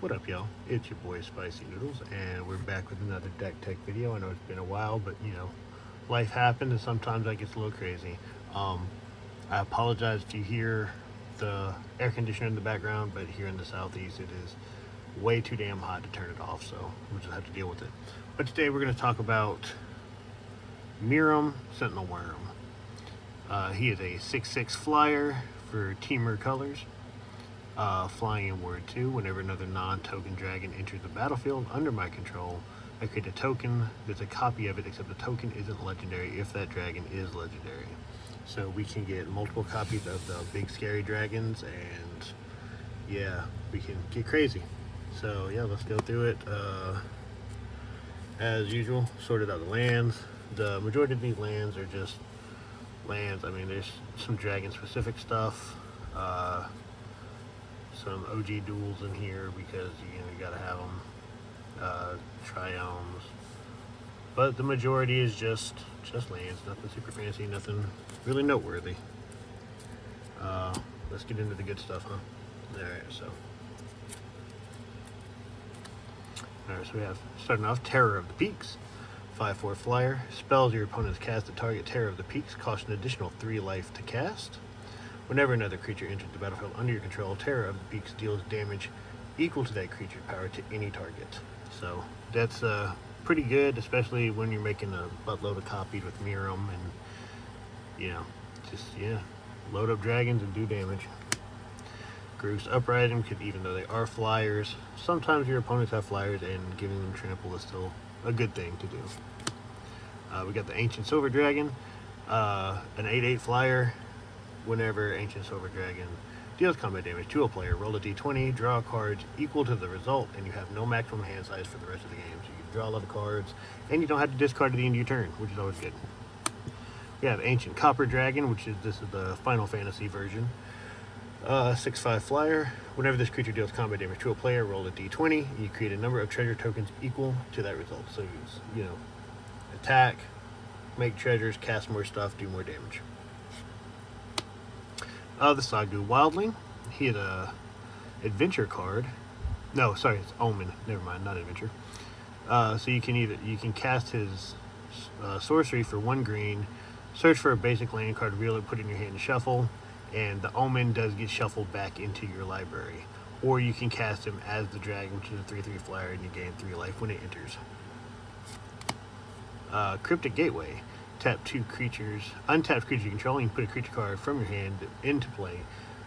What up, y'all? It's your boy Spicy Noodles, and we're back with another deck tech video. I know it's been a while, but life happens, and sometimes that gets a little crazy. I apologize if you hear the air conditioner in the background, but here in the southeast, it is way too damn hot to turn it off, so we'll just have to deal with it. But today we're going to talk about Miirym, Sentinel Wyrm. He is a 6/6 flyer for Teamer colors. Flying in Word 2, whenever another non-token dragon enters the battlefield under my control, I create a token that's a copy of it, except the token isn't legendary if that dragon is legendary. So we can get multiple copies of the big scary dragons, and yeah, we can get crazy. So yeah, let's go through it. As usual, sorted out the lands. The majority of these lands are just lands. I mean, there's some dragon specific stuff. Some OG duels in here because you gotta have them. Triomes, but the majority is just lands. Nothing super fancy, nothing really noteworthy. Let's get into the good stuff, huh? Alright, so we have, starting off, Terror of the Peaks. 5/4 flyer. Spells your opponents cast at target Terror of the Peaks cost an additional 3 life to cast. Whenever another creature enters the battlefield under your control, Terror of the Peaks deals damage equal to that creature's power to any target. So that's pretty good, especially when you're making a buttload of copies with Miirym, and load up dragons and do damage. Groov's Uprising, because even though they are flyers, sometimes your opponents have flyers, and giving them trample is still a good thing to do. We got the Ancient Silver Dragon, an 8/8 flyer. Whenever Ancient Silver Dragon deals combat damage to a player, roll a d20, draw cards equal to the result, and you have no maximum hand size for the rest of the game. So you can draw a lot of cards, and you don't have to discard at the end of your turn, which is always good. We have Ancient Copper Dragon, this is the Final Fantasy version. 6/5 flyer. Whenever this creature deals combat damage to a player, roll a d20. You create a number of treasure tokens equal to that result. So attack, make treasures, cast more stuff, do more damage. The Sagu Wildling. He had a adventure card. No, sorry, it's Omen. Never mind, not adventure. So you can cast his sorcery for 1 green, search for a basic land card, reel it, put it in your hand, and shuffle, and the Omen does get shuffled back into your library. Or you can cast him as the dragon, which is a 3/3 flyer, and you gain 3 life when it enters. Cryptic Gateway. Tap 2 creatures, untapped creature you control, and you put a creature card from your hand into play.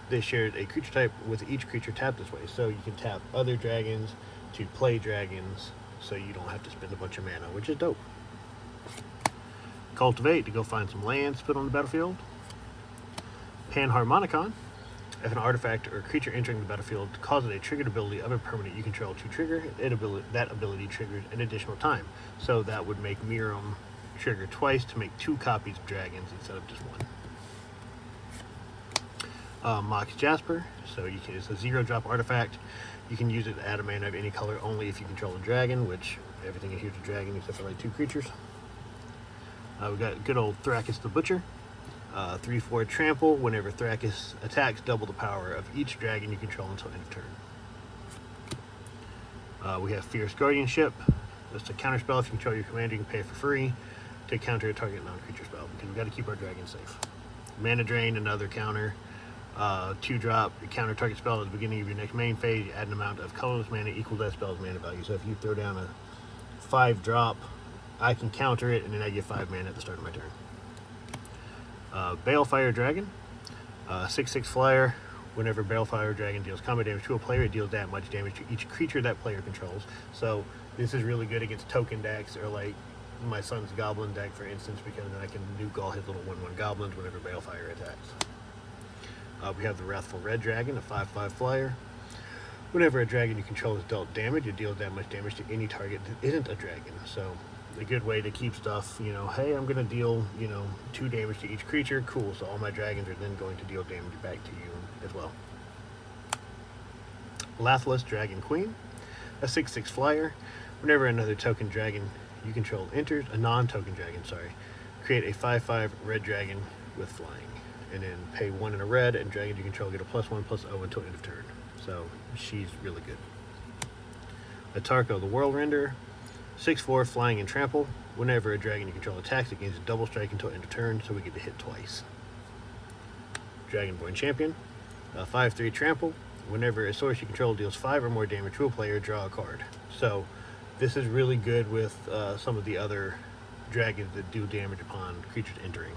They shared a creature type with each creature tapped this way, so you can tap other dragons to play dragons, so you don't have to spend a bunch of mana, which is dope. Cultivate, to go find some lands to put on the battlefield. Panharmonicon. If an artifact or creature entering the battlefield causes a triggered ability of a permanent you control to trigger, that ability triggers an additional time. So that would make Miirym trigger twice to make 2 copies of dragons instead of just 1. Mox Jasper. So it's a 0-drop artifact. You can use it to add a mana of any color only if you control a dragon, which everything in here is a dragon except for like 2 creatures. We got good old Thrakkus the Butcher. 3/4 trample. Whenever Thrakkus attacks, double the power of each dragon you control until end of turn. We have Fierce Guardianship. That's a counter spell. If you control your commander, you can pay for free to counter a target non-creature spell, because we got to keep our dragons safe. Mana Drain, another counter. 2-drop, you counter target spell at the beginning of your next main phase. You add an amount of colorless mana equal to that spell's mana value. So if you throw down a 5-drop, I can counter it, and then I get 5 mana at the start of my turn. Balefire Dragon. 6/6 flyer. Whenever Balefire Dragon deals combat damage to a player, it deals that much damage to each creature that player controls. So this is really good against token decks, or like my son's Goblin deck, for instance, because then I can nuke all his little 1/1 goblins whenever Balefire attacks. We have the Wrathful Red Dragon, a 5/5 flyer. Whenever a dragon you control is dealt damage, it deals that much damage to any target that isn't a dragon. So a good way to keep stuff, hey, I'm going to deal, 2 damage to each creature. Cool, so all my dragons are then going to deal damage back to you as well. Lathless Dragon Queen, a 6/6 flyer. Whenever another token dragon you control enters, a non-token dragon, create a 5/5 red dragon with flying. And then pay 1 in a red, and dragons you control get a +1/+0 until end of turn. So she's really good. Atarko the Whirlrender, 6/4 flying and trample. Whenever a dragon you control attacks, it gains a double strike until end of turn, so we get to hit twice. Dragonborn Champion, 5/3 trample. Whenever a source you control deals 5 or more damage to a player, draw a card. So this is really good with some of the other dragons that do damage upon creatures entering.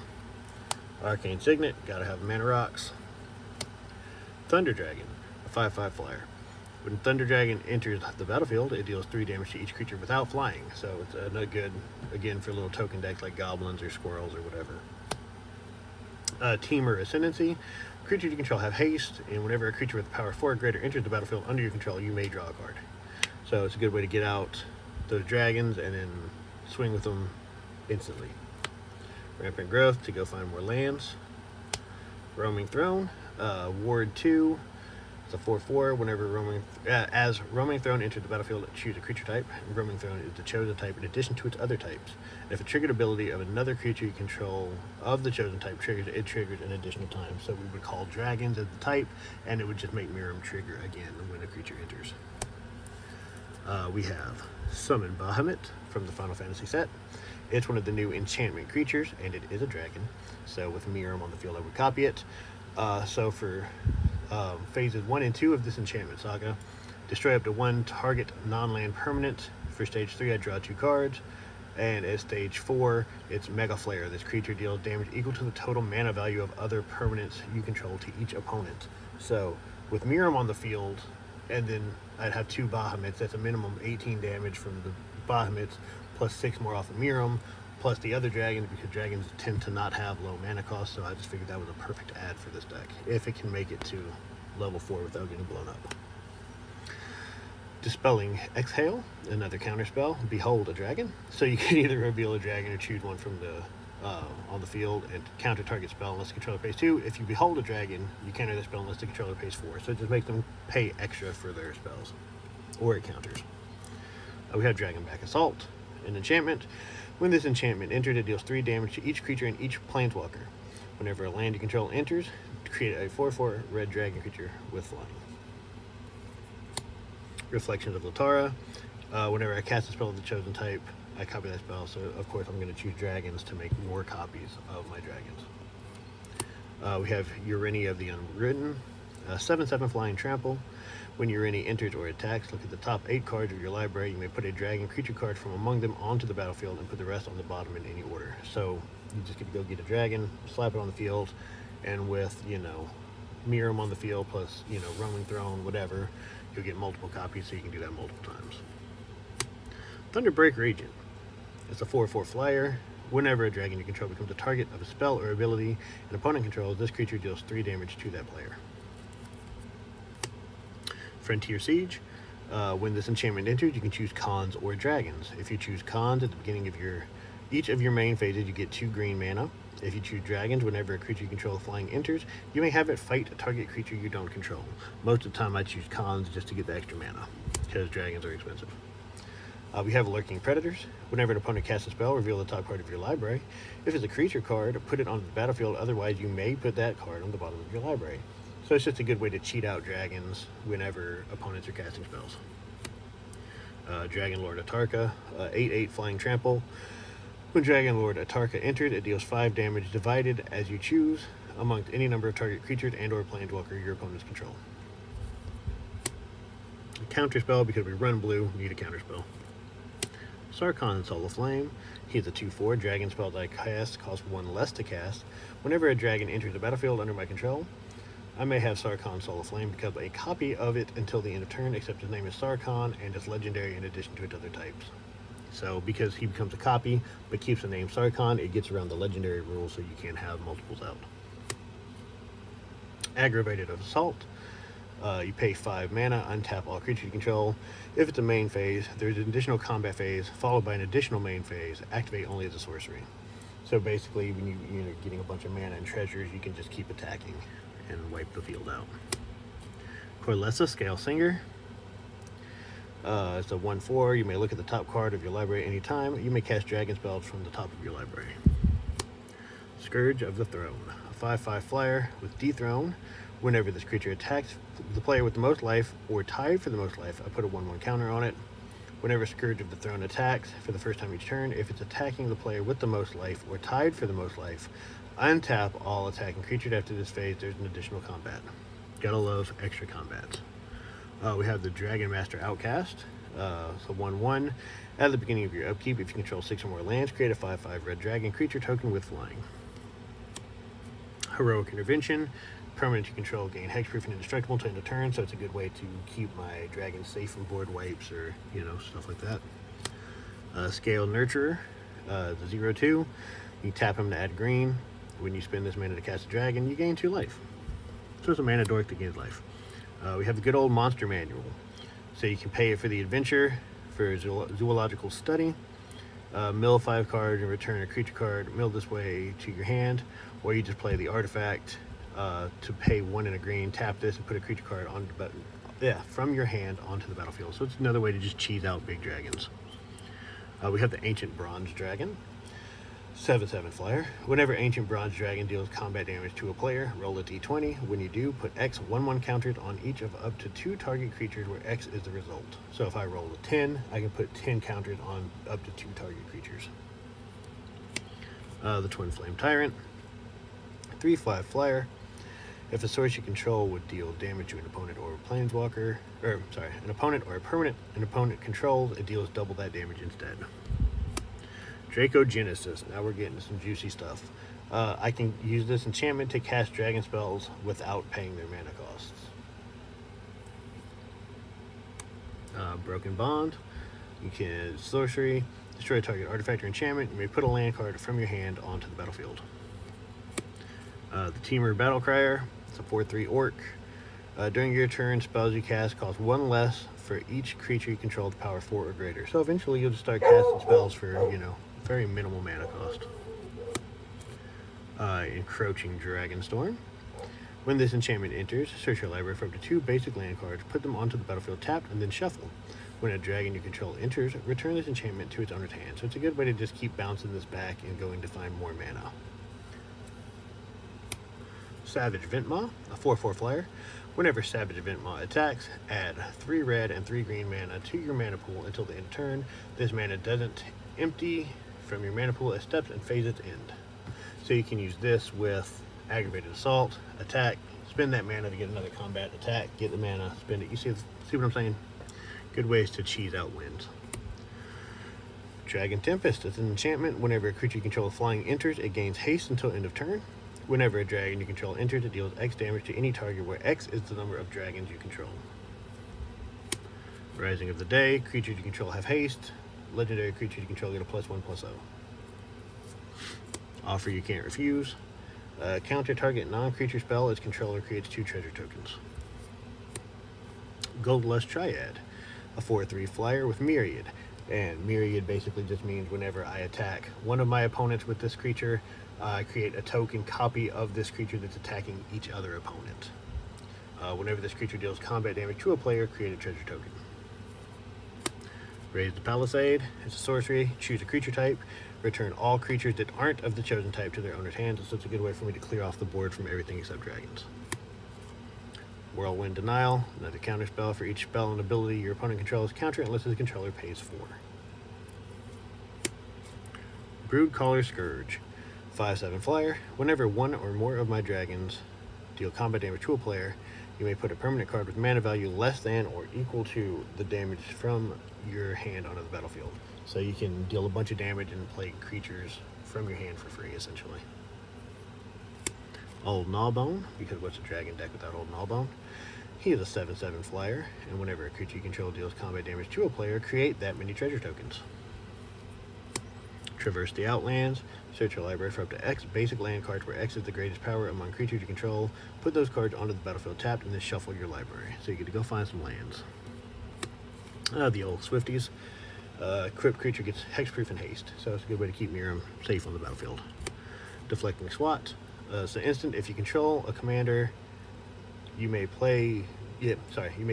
Arcane Signet, gotta have mana rocks. Thunder Dragon, a 5/5 flyer. When Thunder Dragon enters the battlefield, it deals 3 damage to each creature without flying. So it's another good, again, for little token decks like goblins or squirrels or whatever. Teamer Ascendancy. Creatures you control have haste, and whenever a creature with power 4 or greater enters the battlefield under your control, you may draw a card. So it's a good way to get out those dragons and then swing with them instantly. Rampant Growth to go find more lands. Roaming Throne, Ward 2. It's a 4/4. Whenever as Roaming Throne enters the battlefield, choose a creature type. And Roaming Throne is the chosen type in addition to its other types. And if a triggered ability of another creature you control of the chosen type triggers, it triggers an additional time. So we would call dragons as the type, and it would just make Miirym trigger again when a creature enters. We have Summon Bahamut from the Final Fantasy set. It's one of the new enchantment creatures, and it is a dragon. So with Miirym on the field, I would copy it. So for phases 1 and 2 of this enchantment saga, destroy up to 1 target non-land permanent. For stage 3, I draw 2 cards. And at stage 4, it's Mega Flare. This creature deals damage equal to the total mana value of other permanents you control to each opponent. So with Miirym on the field, and then I'd have 2 Bahamuts. That's a minimum 18 damage from the Bahamuts, plus 6 more off of Miirym, plus the other dragons, because dragons tend to not have low mana cost, so I just figured that was a perfect add for this deck, if it can make it to level 4 without getting blown up. Dispelling Exhale, another counterspell. Behold a dragon. So you can either reveal a dragon or choose one from the on the field and counter target spell unless the controller pays 2. If you behold a dragon, you counter the spell unless the controller pays 4. So it just makes them pay extra for their spells, or it counters. We have Dragonback Assault, an enchantment. When this enchantment entered, it deals 3 damage to each creature and each planeswalker. Whenever a land you control enters, create a 4/4 red dragon creature with flying. Reflections of Latara. Whenever I cast a spell of the chosen type, I copy that spell, so of course I'm going to choose dragons to make more copies of my dragons. We have Ureni of the Unwritten, 7/7 flying trample. When Ureni enters or attacks, look at the top 8 cards of your library. You may put a dragon creature card from among them onto the battlefield and put the rest on the bottom in any order. So you just get to go get a dragon, slap it on the field, and with, Miirym on the field plus, Roaming Throne, whatever, you'll get multiple copies, so you can do that multiple times. Thunderbreaker Agent. It's a 4/4 flyer. Whenever a dragon you control becomes the target of a spell or ability an opponent controls, this creature deals 3 damage to that player. Frontier Siege. When this enchantment enters, you can choose Khans or dragons. If you choose Khans at the beginning of each of your main phases, you get 2 green mana. If you choose dragons, whenever a creature you control flying enters, you may have it fight a target creature you don't control. Most of the time I choose Khans just to get the extra mana, because dragons are expensive. We have Lurking Predators. Whenever an opponent casts a spell, reveal the top card of your library. If it's a creature card, put it on the battlefield. Otherwise, you may put that card on the bottom of your library. So it's just a good way to cheat out dragons whenever opponents are casting spells. Dragon Lord Atarka, 8/8 flying trample. When Dragon Lord Atarka entered, it deals 5 damage divided as you choose amongst any number of target creatures and or planeswalker your opponents control. A counterspell, because we run blue, need a counterspell. Sarkhan Soul of Flame. He's a 2/4 dragon spell that I cast, costs 1 less to cast. Whenever a dragon enters the battlefield under my control, I may have Sarkhan Soul of Flame become a copy of it until the end of turn, except his name is Sarkhan and it's legendary in addition to its other types. So because he becomes a copy but keeps the name Sarkhan, it gets around the legendary rule, so you can't have multiples out. Aggravated Assault. You pay 5 mana, untap all creatures you control. If it's a main phase, there's an additional combat phase, followed by an additional main phase, activate only as a sorcery. So basically, when you're getting a bunch of mana and treasures, you can just keep attacking and wipe the field out. Corlessa Scale Singer. It's a 1/4. You may look at the top card of your library anytime. You may cast dragon spells from the top of your library. Scourge of the Throne. A 5/5 flyer with Dethrone. Whenever this creature attacks the player with the most life or tied for the most life, I put a 1/1 counter on it. Whenever Scourge of the Throne attacks for the first time each turn, if it's attacking the player with the most life or tied for the most life, untap all attacking creatures. After this phase, there's an additional combat. Gotta love extra combats. We have the Dragon Master Outcast. So 1/1. At the beginning of your upkeep, if you control 6 or more lands, create a 5/5 red dragon creature token with flying. Heroic Intervention. Permanent you control gain hexproof and indestructible until end of turn, so it's a good way to keep my dragons safe from board wipes or, stuff like that. Scale Nurturer. The 0/2. You tap him to add green. When you spend this mana to cast a dragon, you gain 2 life. So it's a mana dork that gains life. We have the good old monster manual. So you can pay it for the adventure, for zoological study, mill 5 cards and return a creature card, mill this way to your hand, or you just play the artifact to pay 1 and a green, tap this and put a creature card on from your hand onto the battlefield. So it's another way to just cheese out big dragons. We have the Ancient Bronze Dragon. 7/7 flyer. Whenever Ancient Bronze Dragon deals combat damage to a player, roll a d20. When you do, put X 1/1 counters on each of up to 2 target creatures where X is the result. So if I roll a 10, I can put 10 counters on up to 2 target creatures. The Twin Flame Tyrant. 3/5 flyer. If a source you control would deal damage to an opponent or a planeswalker, an opponent or a permanent an opponent controls, it deals double that damage instead. Dracogenesis. Now we're getting to some juicy stuff. I can use this enchantment to cast dragon spells without paying their mana costs. Broken Bond. You can sorcery, destroy a target artifact or enchantment. You may put a land card from your hand onto the battlefield. The Teamer Battlecrier. It's a 4/3 orc. During your turn, spells you cast cost 1 less for each creature you control with power 4 or greater. So eventually you'll just start casting spells for, very minimal mana cost. Encroaching Dragonstorm. When this enchantment enters, search your library for up to 2 basic land cards, put them onto the battlefield tapped, and then shuffle. When a dragon you control enters, return this enchantment to its owner's hand. So it's a good way to just keep bouncing this back and going to find more mana. Savage Ventmaw, a 4/4 flyer. Whenever Savage Ventmaw attacks, add 3 red and 3 green mana to your mana pool until the end of turn. This mana doesn't empty from your mana pool, it steps and phase its end. So you can use this with Aggravated Assault, attack, spend that mana to get another combat, attack, get the mana, spend it. You see what I'm saying? Good ways to cheese out wins. Dragon Tempest is an enchantment. Whenever a creature you control with flying enters, it gains haste until end of turn. Whenever a dragon you control enters, it deals X damage to any target where X is the number of dragons you control. Rising of the Day. Creatures you control have haste. Legendary creatures you control get a +1/+0. Offer you can't refuse. Counter target non-creature spell. Its controller creates 2 treasure tokens. Gold Lust Triad. A 4/3 flyer with Myriad. And Myriad basically just means whenever I attack one of my opponents with this creature, I create a token copy of this creature that's attacking each other opponent. Whenever this creature deals combat damage to a player, create a treasure token. Raise the Palisade. It's a sorcery. Choose a creature type. Return all creatures that aren't of the chosen type to their owner's hands. So it's a good way for me to clear off the board from everything except dragons. Whirlwind Denial. Another counter spell. For each spell and ability your opponent controls, counter it unless the controller pays 4. Broodcaller Scourge. 5/7 flyer. Whenever one or more of my dragons deal combat damage to a player, you may put a permanent card with mana value less than or equal to the damage from your hand onto the battlefield. So you can deal a bunch of damage and play creatures from your hand for free, essentially. Old Gnawbone, because what's a dragon deck without Old Gnawbone? He is a 7/7 flyer, and whenever a creature you control deals combat damage to a player, create that many treasure tokens. Traverse the Outlands. Search your library for up to X basic land cards where X is the greatest power among creatures you control. Put those cards onto the battlefield tapped and then shuffle your library. So you get to go find some lands. The old Swifties. Equipped creature gets hexproof and haste. So it's a good way to keep Miirym safe on the battlefield. Deflecting Swat. So instant, if you control a commander, you may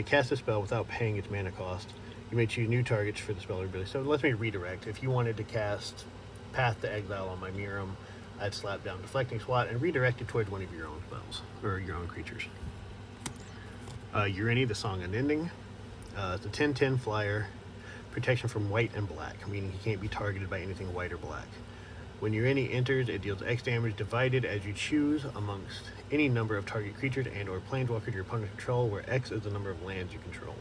cast a spell without paying its mana cost. You may choose new targets for the spell or ability. So it lets me redirect. If you wanted to cast Path to Exile on my Miirym, I'd slap down Deflecting Swat and redirect it towards one of your own spells, or your own creatures. Urani, the Song Unending. It's a 10/10 flyer. protection from white and black, meaning he can't be targeted by anything white or black. When your any enters, it deals X damage divided as you choose amongst any number of target creatures and or planeswalkers your opponent control, where X is the number of lands you control.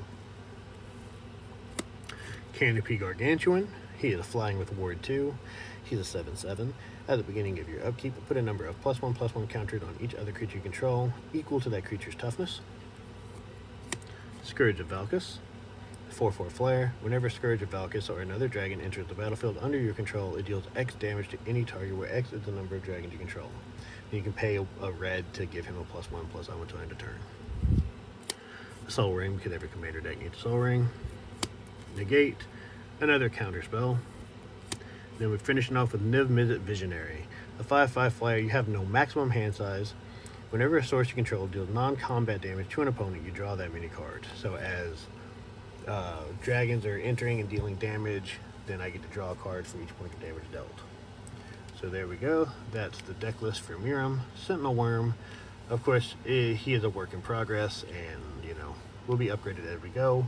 Canopy Gargantuan. He is flying with Ward 2. He's a 7/7. At the beginning of your upkeep, put a number of +1/+1 counters on each other creature you control, equal to that creature's toughness. Scourge of Valkus. 4/4 flare. Whenever Scourge of Valkus or another dragon enters the battlefield under your control, it deals X damage to any target where X is the number of dragons you control. And you can pay a red to give him a +1/+1 until end of turn. Soul Ring, because every commander deck needs a Soul Ring. Negate. Another counter spell. Then we're finishing off with Niv Mizzet Visionary. A 5/5 flyer, you have no maximum hand size. Whenever a source you control deals non-combat damage to an opponent, you draw that many cards. So as dragons are entering and dealing damage, then I get to draw a card for each point of damage dealt. So there we go. That's the deck list for Miirym. Sentinel Wyrm. Of course, he is a work in progress, and will be upgraded as we go.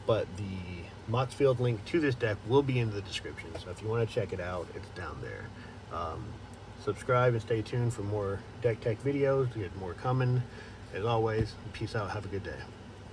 But the Moxfield link to this deck will be in the description. So if you want to check it out, it's down there. Subscribe and stay tuned for more deck tech videos. To get more coming. As always, peace out. Have a good day.